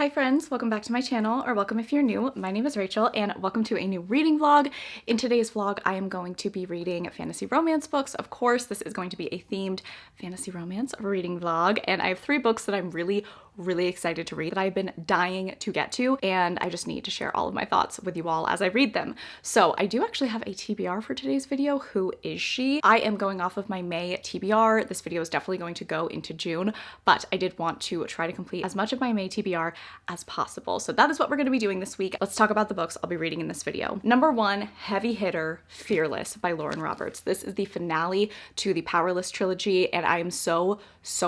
Hi friends, welcome back to my channel, or welcome if you're new. My name is Rachel and welcome to a new reading vlog. In today's vlog, I am going to be reading fantasy romance books. Of course, this is going to be a themed fantasy romance reading vlog, and I have 3 books that I'm really excited to read that I've been dying to get to, and I just need to share all of my thoughts with you all as I read them. So I do actually have a TBR for today's video. Who is she? I am going off of my May TBR. This video is definitely going to go into June, but I did want to try to complete as much of my May TBR as possible. So that is what we're going to be doing this week. Let's talk about the books I'll be reading in this video. Number 1, heavy hitter, Fearless by Lauren Roberts. This is the finale to the Powerless trilogy, and I am so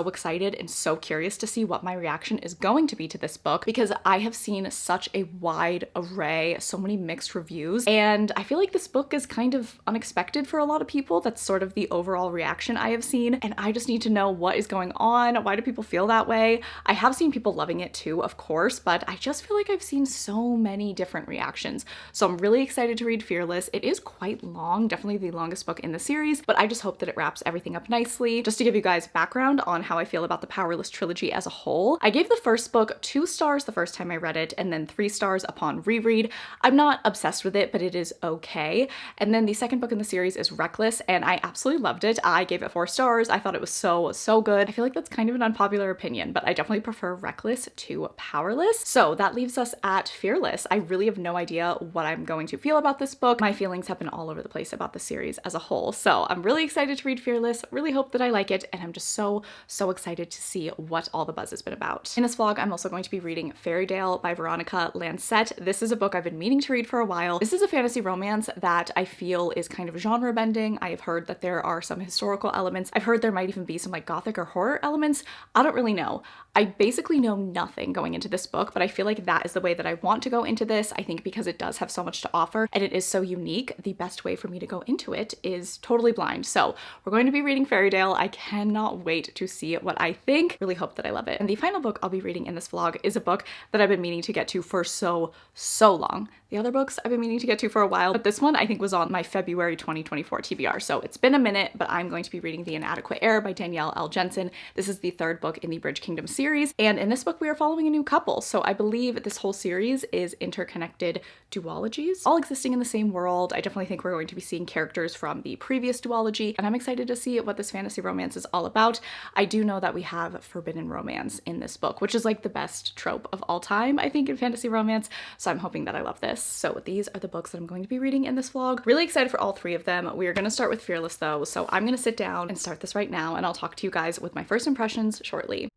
excited and so curious to see what my reaction is going to be to this book, because I have seen such a wide array, so many mixed reviews, and I feel like this book is kind of unexpected for a lot of people. That's sort of the overall reaction I have seen, and I just need to know what is going on. Why do people feel that way? I have seen people loving it too, of course, but I just feel like I've seen so many different reactions. So I'm really excited to read Fearless. It is quite long, definitely the longest book in the series, but I just hope that it wraps everything up nicely. Just to give you guys background on how I feel about the Powerless trilogy as a whole, I gave the first book 2 stars the first time I read it, and then 3 stars upon reread. I'm not obsessed with it, but it is okay. And then the second book in the series is Reckless, and I absolutely loved it. I gave it 4 stars. I thought it was so good. I feel like that's kind of an unpopular opinion, but I definitely prefer Reckless to Powerless. So that leaves us at Fearless. I really have no idea what I'm going to feel about this book. My feelings have been all over the place about the series as a whole. So I'm really excited to read Fearless, really hope that I like it, and I'm just so excited to see what all the buzz has been about. In this vlog, I'm also going to be reading Fairytale by Veronica Lancette. This is a book I've been meaning to read for a while. This is a fantasy romance that I feel is kind of genre bending. I have heard that there are some historical elements. I've heard there might even be some like gothic or horror elements. I don't really know. I basically know nothing going into this book, but I feel like that is the way that I want to go into this. I think because it does have so much to offer and it is so unique, the best way for me to go into it is totally blind. So we're going to be reading Fairytale. I cannot wait to see what I think. Really hope that I love it. And the final book I'll be reading in this vlog is a book that I've been meaning to get to for so long. The other books I've been meaning to get to for a while, but this one I think was on my February 2024 TBR. So it's been a minute, but I'm going to be reading The Inadequate Heir by Danielle L. Jensen. This is the 3rd book in the Bridge Kingdom series. And in this book, we are following a new couple. So I believe this whole series is interconnected duologies, all existing in the same world. I definitely think we're going to be seeing characters from the previous duology, and I'm excited to see what this fantasy romance is all about. I do know that we have forbidden romance in this book, which is like the best trope of all time, I think, in fantasy romance. So I'm hoping that I love this. So these are the books that I'm going to be reading in this vlog. Really excited for all 3 of them. We are going to start with Fearless though. So I'm going to sit down and start this right now, and I'll talk to you guys with my first impressions shortly.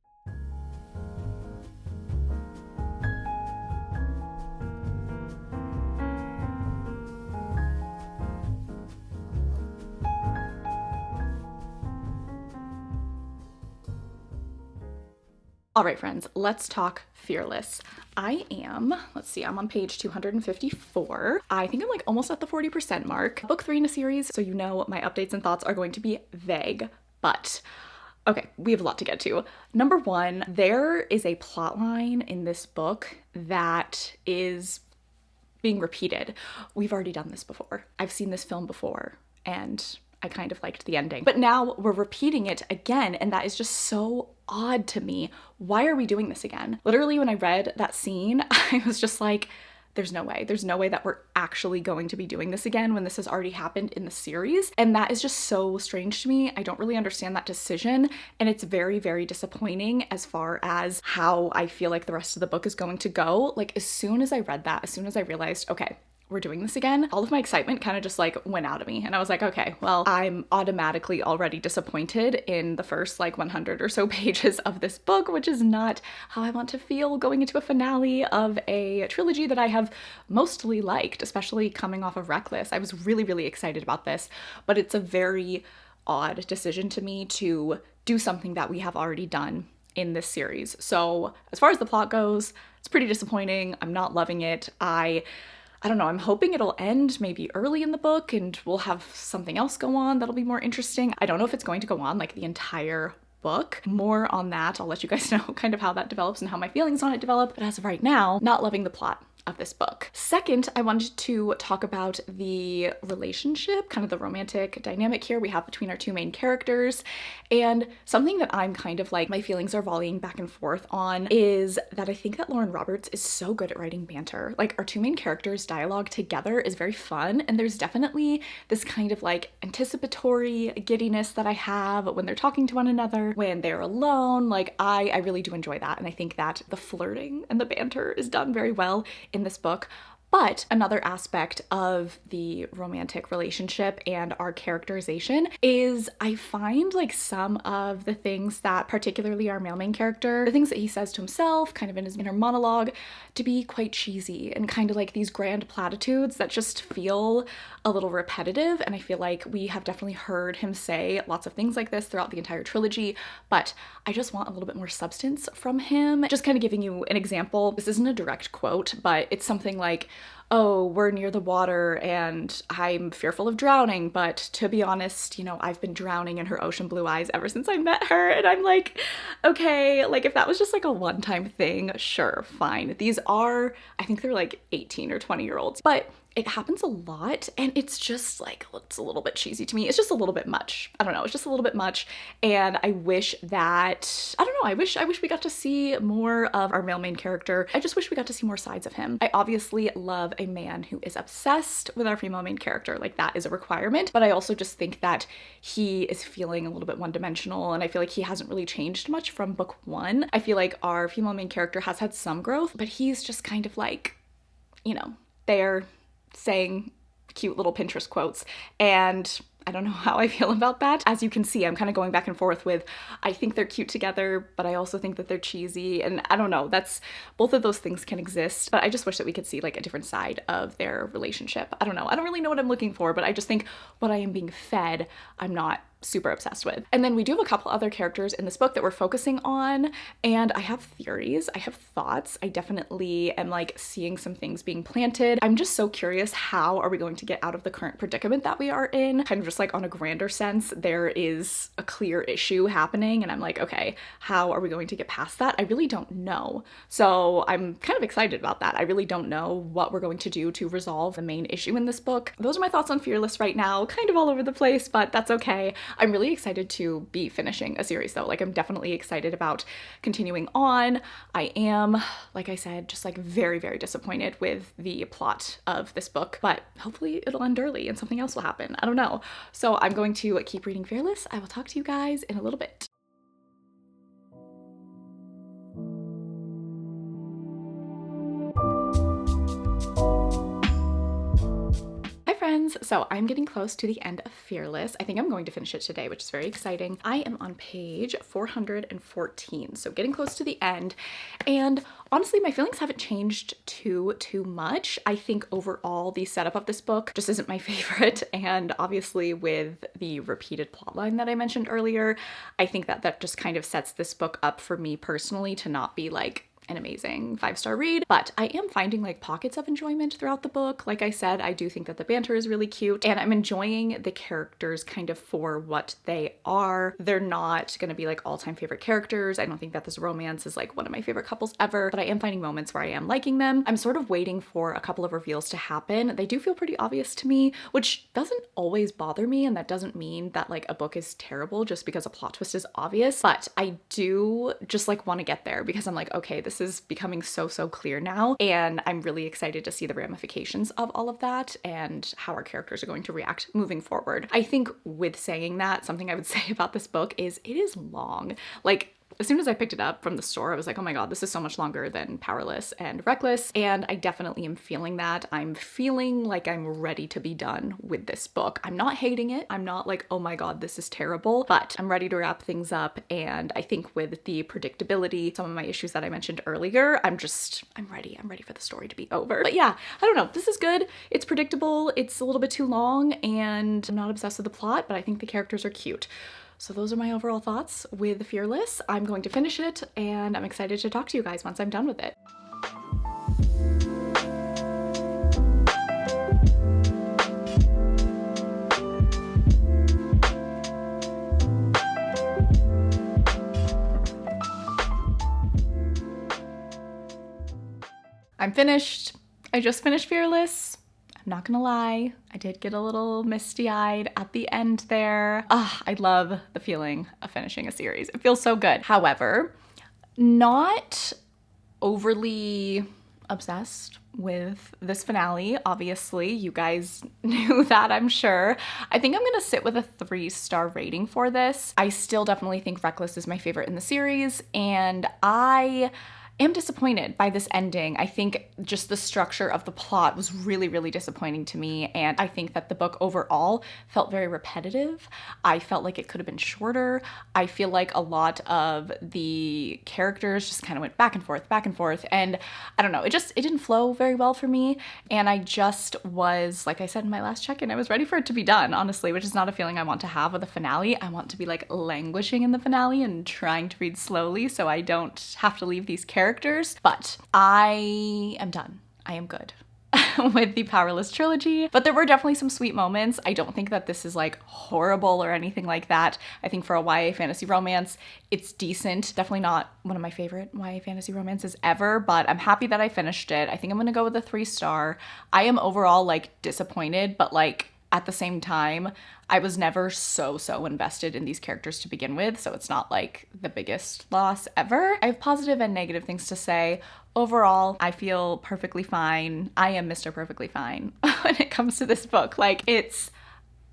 All right, friends, let's talk Fearless. I'm on page 254. I think I'm like almost at the 40% mark. Book 3 in a series, so you know my updates and thoughts are going to be vague, but okay, we have a lot to get to. Number 1, there is a plot line in this book that is being repeated. We've already done this before. I've seen this film before, and I kind of liked the ending. But now we're repeating it again, and that is just so odd to me. Why are we doing this again? Literally, when I read that scene, I was just like, there's no way. There's no way that we're actually going to be doing this again when this has already happened in the series. And that is just so strange to me. I don't really understand that decision. And it's very disappointing as far as how I feel like the rest of the book is going to go. Like, as soon as I read that, as soon as I realized, okay, we're doing this again, all of my excitement kind of just like went out of me. And I was like, okay, well, I'm automatically already disappointed in the first like 100 or so pages of this book, which is not how I want to feel going into a finale of a trilogy that I have mostly liked, especially coming off of Reckless. I was really excited about this, but it's a very odd decision to me to do something that we have already done in this series. So as far as the plot goes, it's pretty disappointing. I'm not loving it. I don't know, I'm hoping it'll end maybe early in the book and we'll have something else go on that'll be more interesting. I don't know if it's going to go on like the entire book. More on that, I'll let you guys know kind of how that develops and how my feelings on it develop. But as of right now, not loving the plot. of this book. Second, I wanted to talk about the relationship, kind of the romantic dynamic here we have between our two main characters. And something that I'm kind of like, my feelings are volleying back and forth on is that I think that Lauren Roberts is so good at writing banter. Like our two main characters' dialogue together is very fun, and there's definitely this kind of like anticipatory giddiness that I have when they're talking to one another, when they're alone. Like I really do enjoy that, and I think that the flirting and the banter is done very well in this book. But another aspect of the romantic relationship and our characterization is I find like some of the things that particularly our male main character, the things that he says to himself kind of in his inner monologue, to be quite cheesy and kind of like these grand platitudes that just feel a little repetitive. And I feel like we have definitely heard him say lots of things like this throughout the entire trilogy, but I just want a little bit more substance from him. Just kind of giving you an example. This isn't a direct quote, but it's something like, oh, we're near the water and I'm fearful of drowning, but to be honest, you know, I've been drowning in her ocean blue eyes ever since I met her. And I'm like, okay, like if that was just like a one-time thing, sure, fine. These are, I think they're like 18 or 20-year-olds, but it happens a lot and it's just like, it's a little bit cheesy to me. It's just a little bit much. I don't know, it's just a little bit much. And I wish that, I don't know, I wish we got to see more of our male main character. I just wish we got to see more sides of him. I obviously love a man who is obsessed with our female main character. Like that is a requirement, but I also just think that he is feeling a little bit one-dimensional, and I feel like he hasn't really changed much from book one. I feel like our female main character has had some growth, but he's just kind of like, you know, they're saying cute little Pinterest quotes, and I don't know how I feel about that. As you can see, I'm kind of going back and forth with, I think they're cute together, but I also think that they're cheesy, and I don't know, that's, both of those things can exist, but I just wish that we could see like a different side of their relationship. I don't know, I don't really know what I'm looking for, but I just think what I am being fed, I'm not super obsessed with. And then we do have a couple other characters in this book that we're focusing on, and I have theories, I have thoughts. I definitely am like seeing some things being planted. I'm just so curious, how are we going to get out of the current predicament that we are in? Kind of just like on a grander sense, there is a clear issue happening, and I'm like, okay, how are we going to get past that? I really don't know. So I'm kind of excited about that. I really don't know what we're going to do to resolve the main issue in this book. Those are my thoughts on Fearless right now, kind of all over the place, but that's okay. I'm really excited to be finishing a series though. Like I'm definitely excited about continuing on. I am, like I said, just like very, very disappointed with the plot of this book, but hopefully it'll end early and something else will happen. I don't know. So I'm going to keep reading Fearless. I will talk to you guys in a little bit. So I'm getting close to the end of Fearless. I think I'm going to finish it today, which is very exciting. I am on page 414, so getting close to the end. And honestly, my feelings haven't changed too much. I think overall the setup of this book just isn't my favorite. And obviously with the repeated plotline that I mentioned earlier, I think that that just kind of sets this book up for me personally to not be like an amazing 5-star read, but I am finding like pockets of enjoyment throughout the book. Like I said, I do think that the banter is really cute, and I'm enjoying the characters kind of for what they are. They're not gonna be like all-time favorite characters. I don't think that this romance is like one of my favorite couples ever, but I am finding moments where I am liking them. I'm sort of waiting for a couple of reveals to happen. They do feel pretty obvious to me, which doesn't always bother me, and that doesn't mean that like a book is terrible just because a plot twist is obvious, but I do just like want to get there because I'm like, okay, this is becoming so clear now, and I'm really excited to see the ramifications of all of that and how our characters are going to react moving forward. I think with saying that, something I would say about this book is it is long. Like, as soon as I picked it up from the store, I was like, oh my god, this is so much longer than Powerless and Reckless, and I definitely am feeling that. I'm feeling like I'm ready to be done with this book. I'm not hating it. I'm not like, oh my god, this is terrible, but I'm ready to wrap things up, and I think with the predictability, some of my issues that I mentioned earlier, I'm ready. I'm ready for the story to be over. But yeah, I don't know. This is good. It's predictable. It's a little bit too long, and I'm not obsessed with the plot, but I think the characters are cute. So those are my overall thoughts with Fearless. I'm going to finish it, and I'm excited to talk to you guys once I'm done with it. I'm finished. I just finished Fearless. I'm not gonna lie, I did get a little misty-eyed at the end there. I love the feeling of finishing a series. It feels so good. However, not overly obsessed with this finale. Obviously, you guys knew that, I'm sure. I think I'm gonna sit with a 3-star rating for this. I still definitely think Reckless is my favorite in the series, and I am disappointed by this ending. I think just the structure of the plot was really, really disappointing to me, and I think that the book overall felt very repetitive. I felt like it could have been shorter. I feel like a lot of the characters just kind of went back and forth, and I don't know, it didn't flow very well for me, and I just was, like I said in my last check-in, I was ready for it to be done, honestly, which is not a feeling I want to have with a finale. I want to be like languishing in the finale and trying to read slowly so I don't have to leave these characters. But I am done. I am good with the Powerless trilogy, but there were definitely some sweet moments. I don't think that this is like horrible or anything like that. I think for a YA fantasy romance, it's decent. Definitely not one of my favorite YA fantasy romances ever, but I'm happy that I finished it. I think I'm gonna go with a 3-star. I am overall like disappointed, but like at the same time, I was never so invested in these characters to begin with, so it's not like the biggest loss ever. I have positive and negative things to say. Overall, I feel perfectly fine. I am Mr. Perfectly Fine when it comes to this book. Like, it's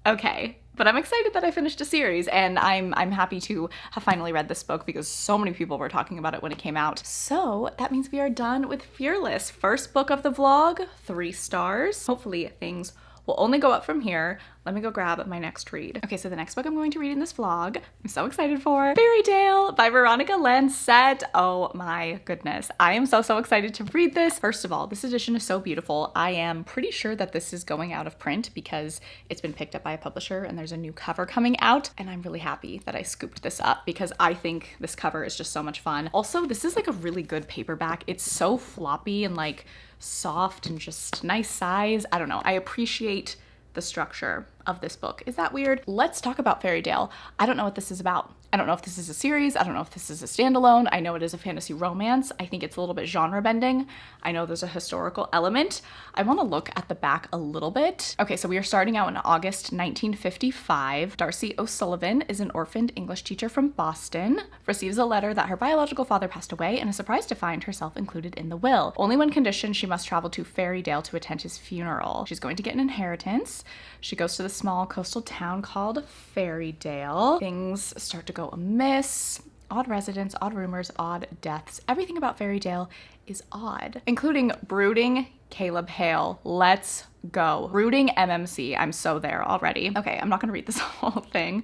okay. But I'm excited that I finished a series, and I'm happy to have finally read this book because so many people were talking about it when it came out. So that means we are done with Fearless. First book of the vlog, 3 stars. Hopefully things will only go up from here. Let me go grab my next read. Okay, so the next book I'm going to read in this vlog, I'm so excited for, Fairy Tale by Veronica Lancet. Oh my goodness. I am so excited to read this. First of all, this edition is so beautiful. I am pretty sure that this is going out of print because it's been picked up by a publisher and there's a new cover coming out, and I'm really happy that I scooped this up because I think this cover is just so much fun. Also, this is like a really good paperback. It's so floppy and like soft and just nice size. I don't know. I appreciate the structure of this book. Is that weird? Let's talk about Fairy Tale. I don't know what this is about. I don't know if this is a series. I don't know if this is a standalone. I know it is a fantasy romance. I think it's a little bit genre bending. I know there's a historical element. I want to look at the back a little bit. Okay, so we are starting out in August 1955. Darcy O'Sullivan is an orphaned English teacher from Boston, receives a letter that her biological father passed away, and is surprised to find herself included in the will. Only when conditioned, she must travel to Fairydale to attend his funeral. She's going to get an inheritance. She goes to the small coastal town called Fairydale. Things start to go amiss. Odd residents, odd rumors, odd deaths. Everything about Fairydale is odd, including brooding Caleb Hale. Let's go. Brooding MMC. I'm so there already. Okay, I'm not gonna read this whole thing.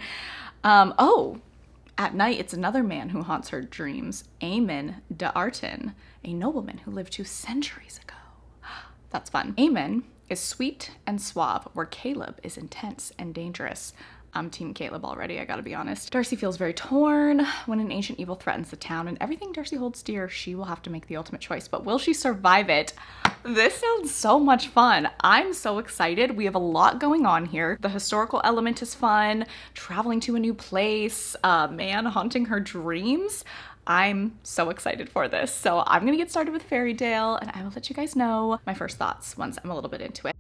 At night, it's another man who haunts her dreams, Eamon de Arton, a nobleman who lived 2 centuries ago. That's fun. Eamon is sweet and suave, where Caleb is intense and dangerous. I'm Team Caleb already, I gotta be honest. Darcy feels very torn when an ancient evil threatens the town, and everything Darcy holds dear, she will have to make the ultimate choice. But will she survive it? This sounds so much fun. I'm so excited. We have a lot going on here. The historical element is fun, traveling to a new place, a man haunting her dreams. I'm so excited for this. So I'm gonna get started with Fairydale, and I will let you guys know my first thoughts once I'm a little bit into it.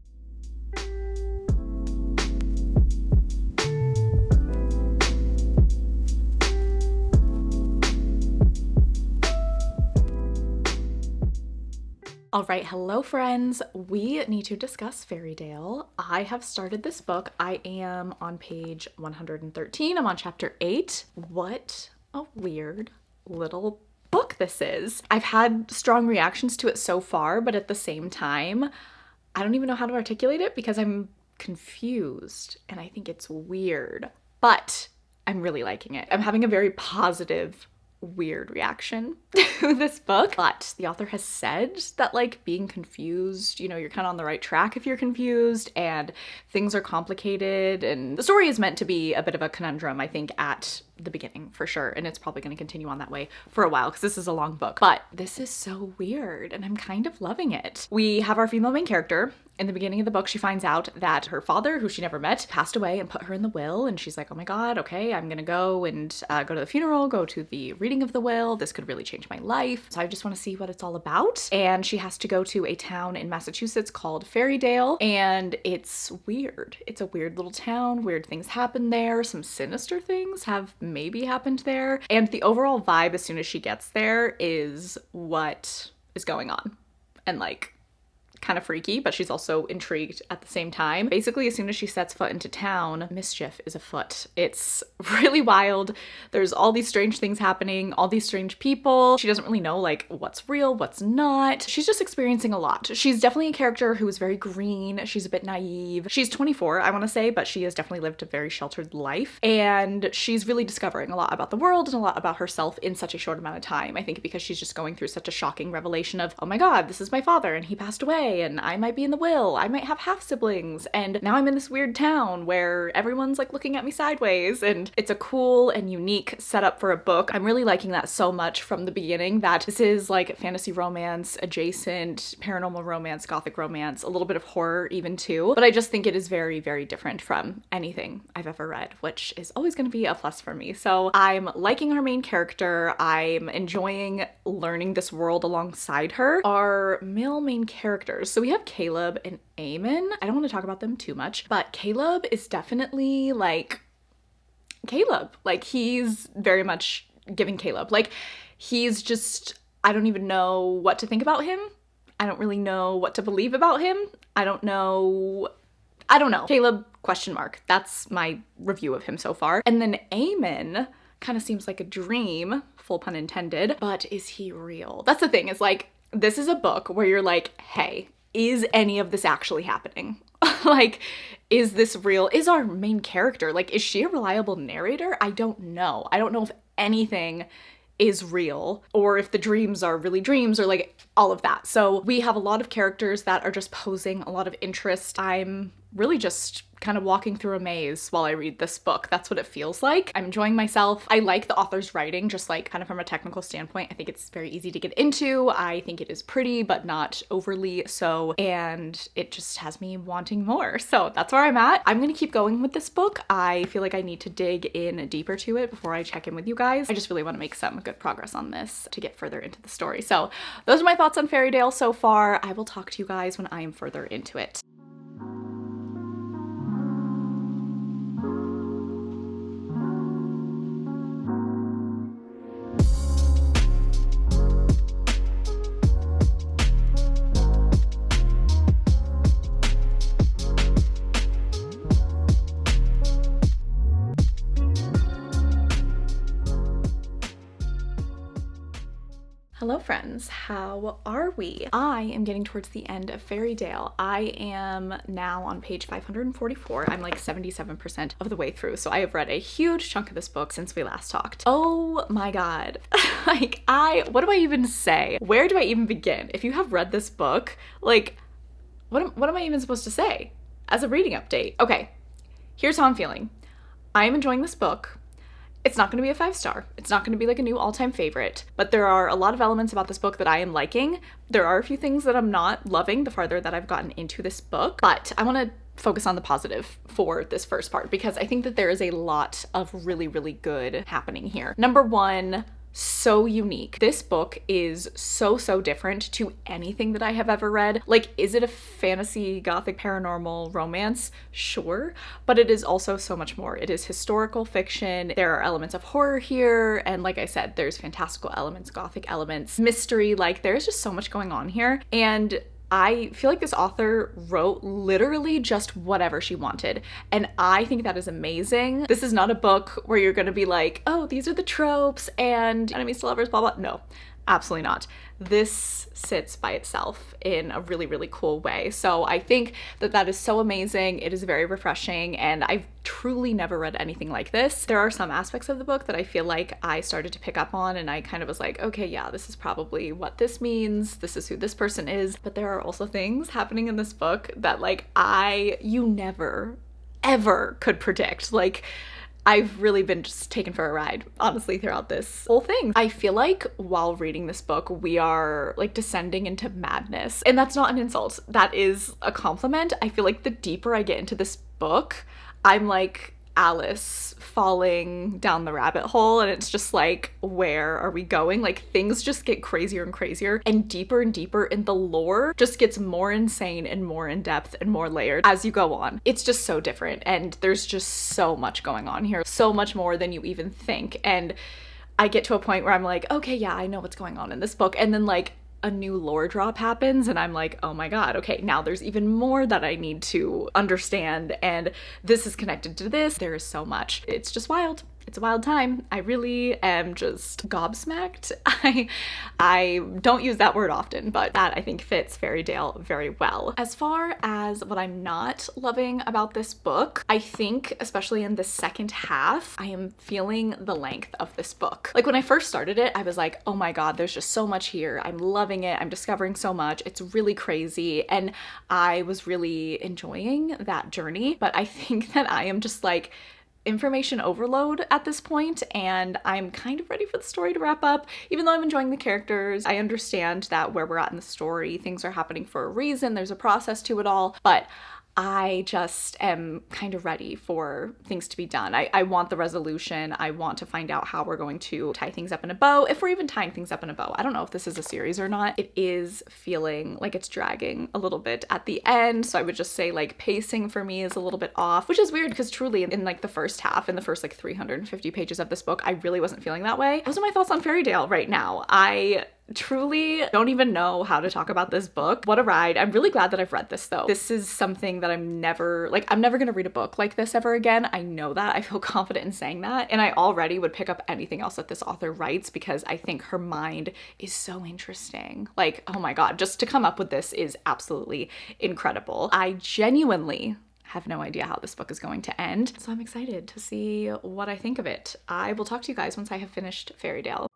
All right, hello friends. We need to discuss Fairydale. I have started this book. I am on page 113. I'm on chapter 8. What a weird little book this is. I've had strong reactions to it so far, but at the same time, I don't even know how to articulate it because I'm confused and I think it's weird, but I'm really liking it. I'm having a very positive weird reaction to this book, but the author has said that like being confused, you know, you're kind of on the right track if you're confused, and things are complicated, and the story is meant to be a bit of a conundrum, I think, at the beginning for sure, and it's probably going to continue on that way for a while because this is a long book. But this is so weird and I'm kind of loving it. We have our female main character. In the beginning of the book, she finds out that her father, who she never met, passed away and put her in the will, and she's like, oh my god, okay, I'm gonna go and go to the funeral, go to the reading of the will. This could really change my life. So I just want to see what it's all about. And she has to go to a town in Massachusetts called Fairydale, and it's weird. It's a weird little town. Weird things happen there. Some sinister things have maybe happened there. And the overall vibe as soon as she gets there is what is going on. And like, kind of freaky, but she's also intrigued at the same time. Basically, as soon as she sets foot into town, mischief is afoot. It's really wild. There's all these strange things happening, all these strange people. She doesn't really know like what's real, what's not. She's just experiencing a lot. She's definitely a character who is very green. She's a bit naive. She's 24, I want to say, but she has definitely lived a very sheltered life. And she's really discovering a lot about the world and a lot about herself in such a short amount of time. I think because she's just going through such a shocking revelation of, oh my god, this is my father and he passed away, and I might be in the will, I might have half siblings, and now I'm in this weird town where everyone's like looking at me sideways, and it's a cool and unique setup for a book. I'm really liking that so much from the beginning, that this is like fantasy romance adjacent, paranormal romance, gothic romance, a little bit of horror even too, but I just think it is very, very different from anything I've ever read, which is always going to be a plus for me. So I'm liking our main character. I'm enjoying learning this world alongside her. Our male main characters, so we have Caleb and Eamon. I don't want to talk about them too much, but Caleb is definitely like Caleb. Like, he's very much giving Caleb. Like, he's just, I don't even know what to think about him. I don't really know what to believe about him. I don't know. Caleb, question mark. That's my review of him so far. And then Eamon kind of seems like a dream, full pun intended, but is he real? That's the thing, is like, this is a book where you're like, hey, is any of this actually happening? Like, is this real? Is our main character, like, is she a reliable narrator? I don't know. I don't know if anything is real or if the dreams are really dreams or like all of that. So we have a lot of characters that are just posing a lot of interest. I'm really just kind of walking through a maze while I read this book. That's what it feels like. I'm enjoying myself. I like the author's writing, just like kind of from a technical standpoint. I think it's very easy to get into. I think it is pretty, but not overly so. And it just has me wanting more. So that's where I'm at. I'm going to keep going with this book. I feel like I need to dig in deeper to it before I check in with you guys. I just really want to make some good progress on this to get further into the story. So those are my thoughts on Fairydale so far. I will talk to you guys when I am further into it. Hello friends, how are we? I am getting towards the end of Fairydale. I am now on page 544. I'm like 77% of the way through, so I have read a huge chunk of this book since we last talked. Oh my god. Like, what do I even say? Where do I even begin? If you have read this book, like, what am I even supposed to say as a reading update? Okay, here's how I'm feeling. I am enjoying this book. It's not going to be a 5-star. It's not going to be like a new all-time favorite, but there are a lot of elements about this book that I am liking. There are a few things that I'm not loving the farther that I've gotten into this book, but I want to focus on the positive for this first part because I think that there is a lot of really, really good happening here. Number one, so unique. This book is so different to anything that I have ever read. Like, is it a fantasy, gothic, paranormal romance? Sure, but it is also so much more. It is historical fiction. There are elements of horror here, and like I said, there's fantastical elements, gothic elements, mystery. Like, there's just so much going on here, and I feel like this author wrote literally just whatever she wanted, and I think that is amazing. This is not a book where you're gonna be like, oh, these are the tropes and enemies to lovers, blah, blah. No, absolutely not. This sits by itself in a really, really cool way. So I think that that is so amazing. It is very refreshing, and I've truly never read anything like this. There are some aspects of the book that I feel like I started to pick up on, and I kind of was like, okay, yeah, this is probably what this means. This is who this person is. But there are also things happening in this book that like you never, ever could predict. Like, I've really been just taken for a ride, honestly, throughout this whole thing. I feel like while reading this book, we are like descending into madness. And that's not an insult. That is a compliment. I feel like the deeper I get into this book, I'm like Alice falling down the rabbit hole, and it's just like, where are we going? Like, things just get crazier and crazier and deeper, and the lore just gets more insane and more in depth and more layered as you go on. It's just so different, and there's just so much going on here, so much more than you even think. And I get to a point where I'm like, okay, yeah, I know what's going on in this book, and then like a new lore drop happens and I'm like, oh my god, okay, now there's even more that I need to understand, and this is connected to this. There is so much. It's just wild. It's a wild time. I really am just gobsmacked. I don't use that word often, but that I think fits Fairytale very well. As far as what I'm not loving about this book, I think especially in the second half, I am feeling the length of this book. Like when I first started it, I was like, oh my god, there's just so much here. I'm loving it. I'm discovering so much. It's really crazy. And I was really enjoying that journey. But I think that I am just like information overload at this point, and I'm kind of ready for the story to wrap up. Even though I'm enjoying the characters, I understand that where we're at in the story, things are happening for a reason, there's a process to it all, but I just am kind of ready for things to be done. I want the resolution. I want to find out how we're going to tie things up in a bow, if we're even tying things up in a bow. I don't know if this is a series or not. It is feeling like it's dragging a little bit at the end, so I would just say like pacing for me is a little bit off, which is weird because truly in like the first half, in the first like 350 pages of this book, I really wasn't feeling that way. Those are my thoughts on Fairytale right now. I truly don't even know how to talk about this book. What a ride. I'm really glad that I've read this though. This is something that I'm never gonna read a book like this ever again. I know that. I feel confident in saying that. And I already would pick up anything else that this author writes because I think her mind is so interesting. Like, oh my god, just to come up with this is absolutely incredible. I genuinely have no idea how this book is going to end, so I'm excited to see what I think of it. I will talk to you guys once I have finished Fairytale.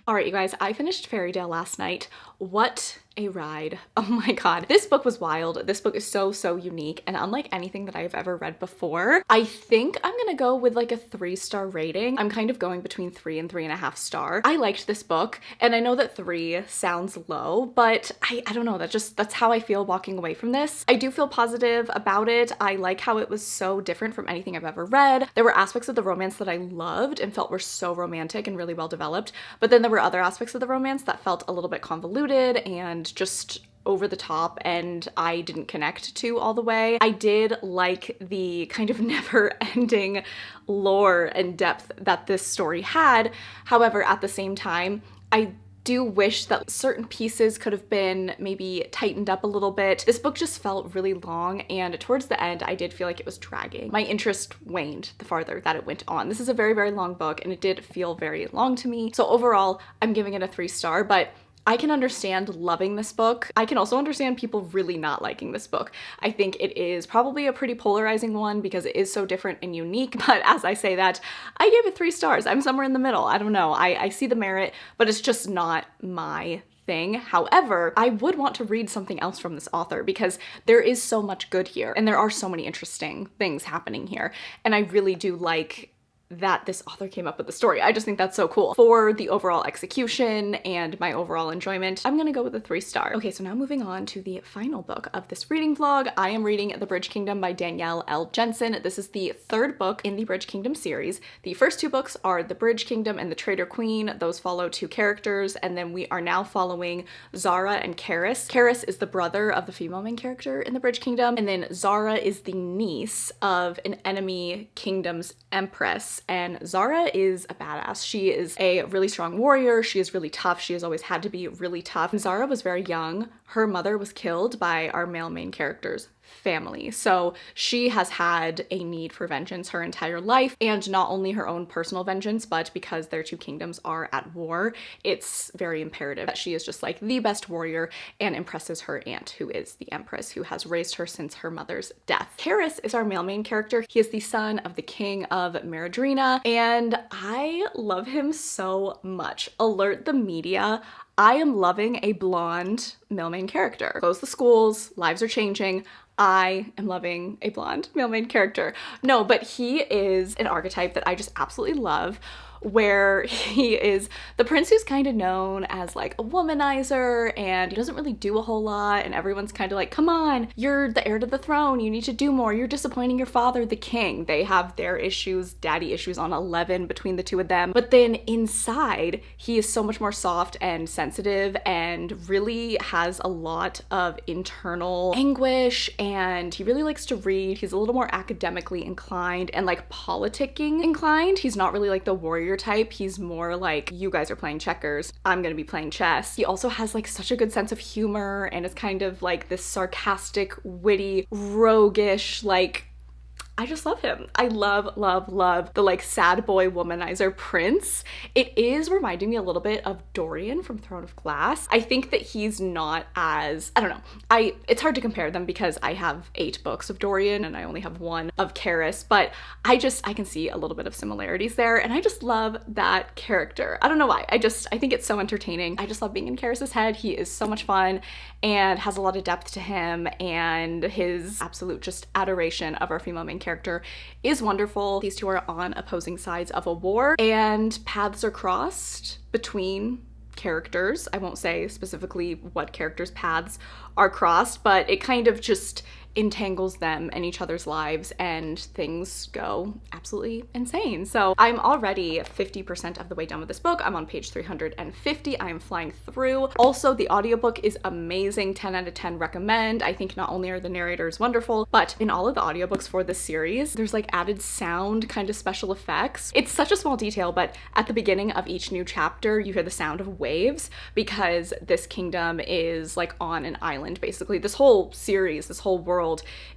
All right, you guys, I finished Fairytale last night. What a ride. Oh my god. This book was wild. This book is so unique and unlike anything that I've ever read before. I think I'm gonna go with like a 3-star rating. I'm kind of going between 3 and 3.5 star. I liked this book, and I know that 3 sounds low, but I don't know, that's how I feel walking away from this. I do feel positive about it. I like how it was so different from anything I've ever read. There were aspects of the romance that I loved and felt were so romantic and really well developed, but then there were other aspects of the romance that felt a little bit convoluted and just over the top, and I didn't connect to all the way. I did like the kind of never-ending lore and depth that this story had. However, at the same time, I do wish that certain pieces could have been maybe tightened up a little bit. This book just felt really long, and towards the end I did feel like it was dragging. My interest waned the farther that it went on. This is a very long book, and it did feel very long to me. So overall, I'm giving it a 3-star, but I can understand loving this book. I can also understand people really not liking this book. I think it is probably a pretty polarizing one because it is so different and unique, but as I say that, I gave it 3 stars. I'm somewhere in the middle. I don't know. I see the merit, but it's just not my thing. However, I would want to read something else from this author because there is so much good here, and there are so many interesting things happening here, and I really do like that this author came up with the story. I just think that's so cool. For the overall execution and my overall enjoyment, I'm gonna go with a 3-star. Okay, so now moving on to the final book of this reading vlog. I am reading The Bridge Kingdom by Danielle L. Jensen. This is the 3rd book in the Bridge Kingdom series. The first 2 books are The Bridge Kingdom and The Traitor Queen. Those follow 2 characters, and then we are now following Zara and Karis. Karis is the brother of the female main character in The Bridge Kingdom, and then Zara is the niece of an enemy kingdom's empress. And Zara is a badass. She is a really strong warrior. She is really tough. She has always had to be really tough. And Zara was very young. Her mother was killed by our male main character's family. So she has had a need for vengeance her entire life, and not only her own personal vengeance, but because their two kingdoms are at war, it's very imperative that she is just like the best warrior and impresses her aunt, who is the Empress, who has raised her since her mother's death. Karras is our male main character. He is the son of the king of Meridrina, and I love him so much. Alert the media. I am loving a blonde male main character. Close the schools, lives are changing. I am loving a blonde male main character. No, but he is an archetype that I just absolutely love, where he is the prince who's kind of known as like a womanizer, and he doesn't really do a whole lot, and everyone's kind of like, come on, you're the heir to the throne, you need to do more, you're disappointing your father, the king. They have their issues, daddy issues on 11 between the two of them. But then inside, he is so much more soft and sensitive and really has a lot of internal anguish, and he really likes to read. He's a little more academically inclined and like politicking inclined. He's not really like the warrior type. He's more like, you guys are playing checkers, I'm gonna be playing chess. He also has like such a good sense of humor and is kind of like this sarcastic, witty, roguish, like, I just love him. I love, love, love the like sad boy womanizer prince. It is reminding me a little bit of Dorian from Throne of Glass. I think that he's not as, I don't know. It's hard to compare them because I have 8 books of Dorian and I only have 1 of Karras, but I can see a little bit of similarities there, and I just love that character. I don't know why. I think it's so entertaining. I just love being in Karras's head. He is so much fun and has a lot of depth to him, and his absolute just adoration of our female main character is wonderful. These two are on opposing sides of a war, and paths are crossed between characters. I won't say specifically what characters' paths are crossed, but it kind of just entangles them in each other's lives, and things go absolutely insane. So I'm already 50% of the way done with this book. I'm on page 350. I am flying through. Also, the audiobook is amazing. 10 out of 10 recommend. I think not only are the narrators wonderful, but in all of the audiobooks for this series, there's like added sound, kind of special effects. It's such a small detail, but at the beginning of each new chapter, you hear the sound of waves, because this kingdom is like on an island, basically. This whole series, this whole world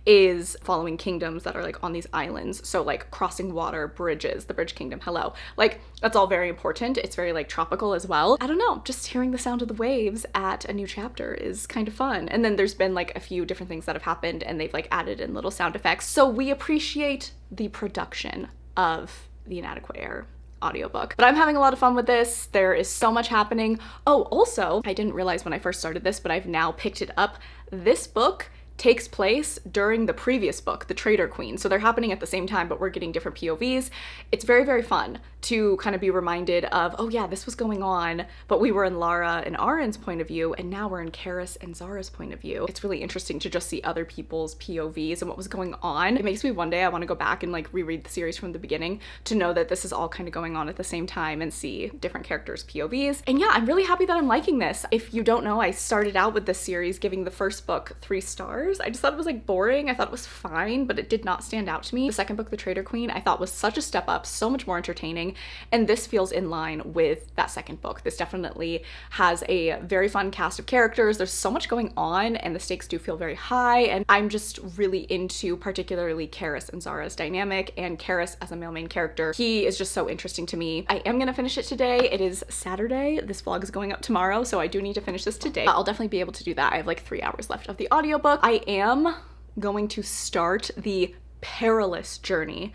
is following kingdoms that are like on these islands. So like crossing water, bridges, the Bridge Kingdom, hello. Like that's all very important. It's very like tropical as well. I don't know, just hearing the sound of the waves at a new chapter is kind of fun. And then there's been like a few different things that have happened and they've like added in little sound effects. So we appreciate the production of the Inadequate Heir audiobook. But I'm having a lot of fun with this. There is so much happening. Oh, also, I didn't realize when I first started this, but I've now picked it up. This book takes place during the previous book, The Traitor Queen. So they're happening at the same time, but we're getting different POVs. It's very, very fun to kind of be reminded of, oh yeah, this was going on, but we were in Lara and Arin's point of view, and now we're in Karras and Zara's point of view. It's really interesting to just see other people's POVs and what was going on. It makes me one day I want to go back and like reread the series from the beginning to know that this is all kind of going on at the same time and see different characters' POVs. And yeah, I'm really happy that I'm liking this. If you don't know, I started out with this series giving the first book 3 stars. I just thought it was like boring. I thought it was fine, but it did not stand out to me. The second book, The Traitor Queen, I thought was such a step up, so much more entertaining, and this feels in line with that second book. This definitely has a very fun cast of characters. There's so much going on and the stakes do feel very high, and I'm just really into particularly Karras and Zara's dynamic, and Karras as a male main character. He is just so interesting to me. I am gonna finish it today. It is Saturday. This vlog is going up tomorrow, so I do need to finish this today. I'll definitely be able to do that. I have like 3 hours left of the audiobook. I am going to start the perilous journey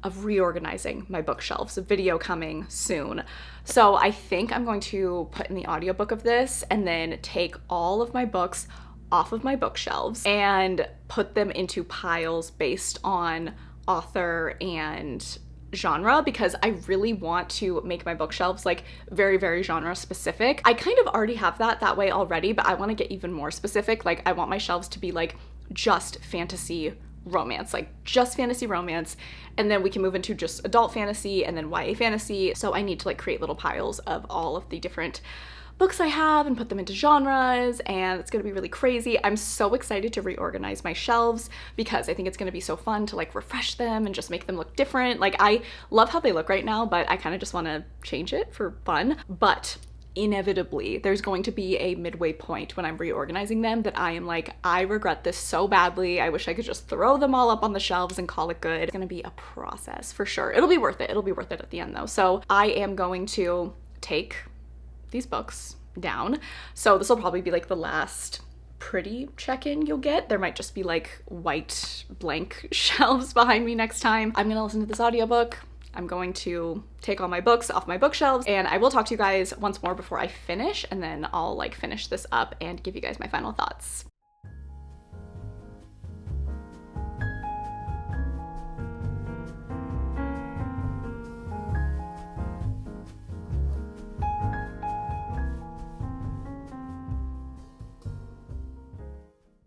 of reorganizing my bookshelves. A video coming soon. So I think I'm going to put in the audiobook of this and then take all of my books off of my bookshelves and put them into piles based on author and genre, because I really want to make my bookshelves like very, very genre specific. I kind of already have that way already, but I want to get even more specific. Like I want my shelves to be like just fantasy romance, like just fantasy romance, and then we can move into just adult fantasy and then YA fantasy. So I need to like create little piles of all of the different books I have and put them into genres, and it's gonna be really crazy. I'm so excited to reorganize my shelves because I think it's gonna be so fun to like refresh them and just make them look different. Like I love how they look right now, but I kind of just want to change it for fun. But inevitably there's going to be a midway point when I'm reorganizing them that I am like, I regret this so badly. I wish I could just throw them all up on the shelves and call it good. It's gonna be a process for sure. It'll be worth it. It'll be worth it at the end though. So I am going to take these books down. So this will probably be like the last pretty check-in you'll get. There might just be like white blank shelves behind me next time. I'm gonna listen to this audiobook. I'm going to take all my books off my bookshelves, and I will talk to you guys once more before I finish, and then I'll like finish this up and give you guys my final thoughts.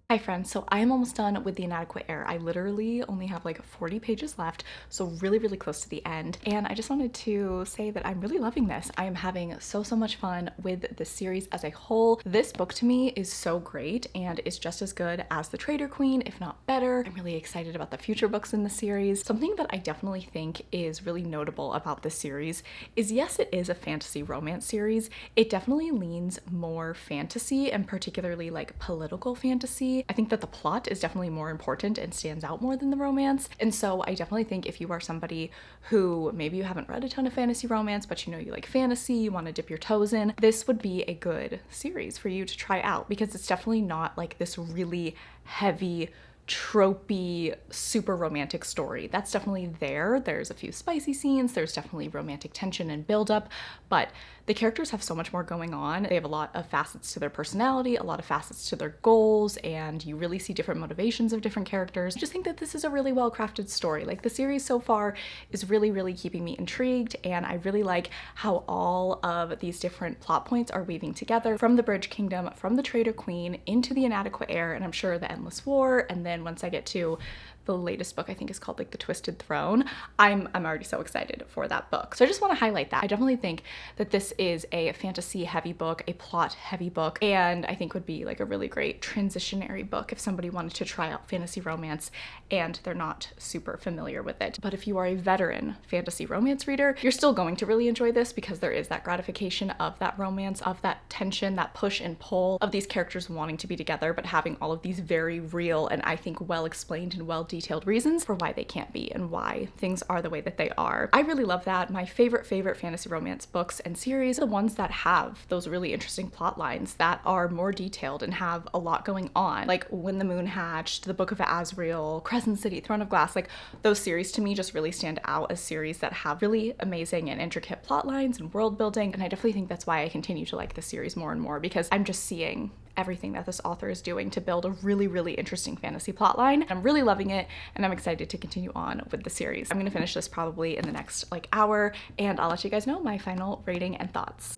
Hi friends, so I am almost done with The Inadequate Heir. I literally only have like 40 pages left, so really close to the end. And I just wanted to say that I'm really loving this. I am having so much fun with the series as a whole. This book to me is so great and is just as good as The Traitor Queen, if not better. I'm really excited about the future books in the series. Something that I definitely think is really notable about this series is, yes, it is a fantasy romance series. It definitely leans more fantasy, and particularly like political fantasy. I think that the plot is definitely more important and stands out more than the romance. And so I definitely think if you are somebody who maybe you haven't read a ton of fantasy romance, but you know you like fantasy, you want to dip your toes in, this would be a good series for you to try out, because it's definitely not like this really heavy, tropey, super romantic story. That's definitely there. There's a few spicy scenes, there's definitely romantic tension and buildup, but the characters have so much more going on. They have a lot of facets to their personality, a lot of facets to their goals, and you really see different motivations of different characters. I just think that this is a really well-crafted story. Like, the series so far is really keeping me intrigued, and I really like how all of these different plot points are weaving together, from the Bridge Kingdom, from the Traitor Queen, into the Inadequate Heir, and I'm sure the Endless War, and then once I get to the latest book, I think is called like The Twisted Throne, I'm already so excited for that book. So I just want to highlight that. I definitely think that this is a fantasy heavy book, a plot heavy book, and I think would be like a really great transitionary book if somebody wanted to try out fantasy romance and they're not super familiar with it. But if you are a veteran fantasy romance reader, you're still going to really enjoy this, because there is that gratification of that romance, of that tension, that push and pull of these characters wanting to be together, but having all of these very real and I think well explained and well detailed reasons for why they can't be and why things are the way that they are. I really love that. My favorite fantasy romance books and series are the ones that have those really interesting plot lines that are more detailed and have a lot going on. Like When the Moon Hatched, The Book of Azrael, Crescent City, Throne of Glass, like those series to me just really stand out as series that have really amazing and intricate plot lines and world building. And I definitely think that's why I continue to like the series more and more, because I'm just seeing everything that this author is doing to build a really interesting fantasy plotline. I'm really loving it, and I'm excited to continue on with the series. I'm gonna finish this probably in the next like hour, and I'll let you guys know my final rating and thoughts.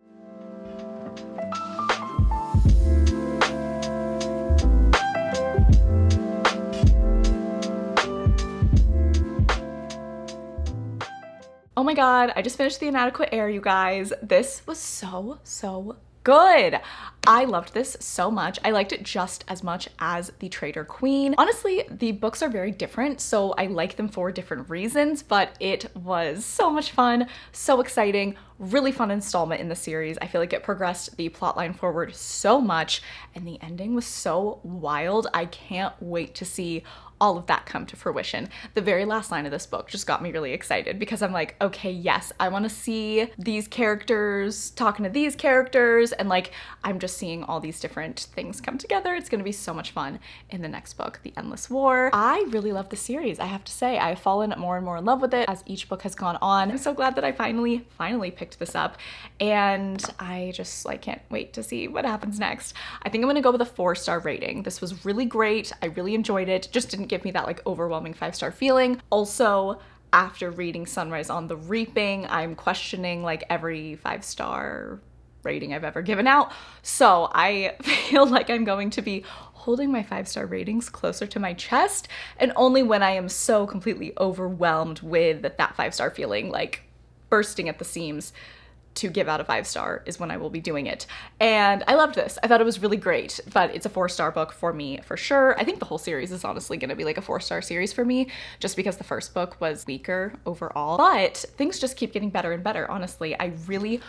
Oh my god, I just finished The Inadequate Heir, you guys. This was so good. I loved this so much. I liked it just as much as The Traitor Queen. Honestly, the books are very different, so I like them for different reasons, but it was so much fun, so exciting, really fun installment in the series. I feel like it progressed the plotline forward so much, and the ending was so wild. I can't wait to see all of that come to fruition. The very last line of this book just got me really excited, because I'm like, okay, yes, I want to see these characters talking to these characters, and like I'm just seeing all these different things come together. It's gonna be so much fun in the next book, The Endless War. I really love the series, I have to say. I've fallen more and more in love with it as each book has gone on. I'm so glad that I finally picked this up, and I just like can't wait to see what happens next. I think I'm gonna go with a 4-star rating. This was really great. I really enjoyed it. Just didn't give me that like overwhelming 5-star feeling. Also, after reading Sunrise on the Reaping, I'm questioning like every 5-star rating I've ever given out. So I feel like I'm going to be holding my 5-star ratings closer to my chest, and only when I am so completely overwhelmed with that 5-star feeling, like bursting at the seams, to give out a 5-star is when I will be doing it. And I loved this. I thought it was really great, but it's a 4-star book for me for sure. I think the whole series is honestly gonna be like a 4-star series for me, just because the first book was weaker overall. But things just keep getting better and better, honestly. I really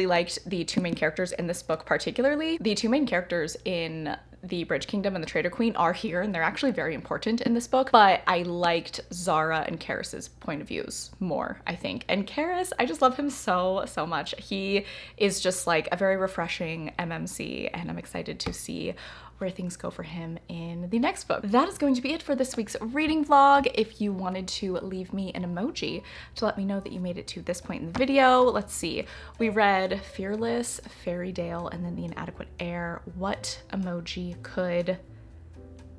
liked the 2 main characters in this book particularly. The 2 main characters in the Bridge Kingdom and the Traitor Queen are here, and they're actually very important in this book, but I liked Zara and Karis's point of views more, I think. And Karis, I just love him so much. He is just like a very refreshing MMC, and I'm excited to see where things go for him in the next book. That is going to be it for this week's reading vlog. If you wanted to leave me an emoji to let me know that you made it to this point in the video, let's see. We read Fearless, Fairydale, and then The Inadequate Heir. What emoji could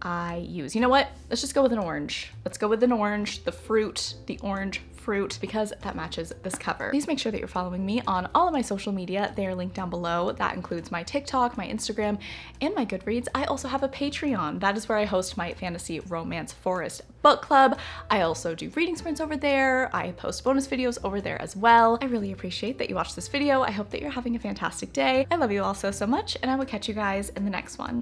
I use? You know what? Let's just go with an orange. Let's go with an orange, the fruit, the orange fruit, because that matches this cover. Please make sure that you're following me on all of my social media. They are linked down below. That includes my TikTok, my Instagram, and my Goodreads. I also have a Patreon. That is where I host my fantasy romance forest book club. I also do reading sprints over there. I post bonus videos over there as well. I really appreciate that you watched this video. I hope that you're having a fantastic day. I love you all so much, and I will catch you guys in the next one.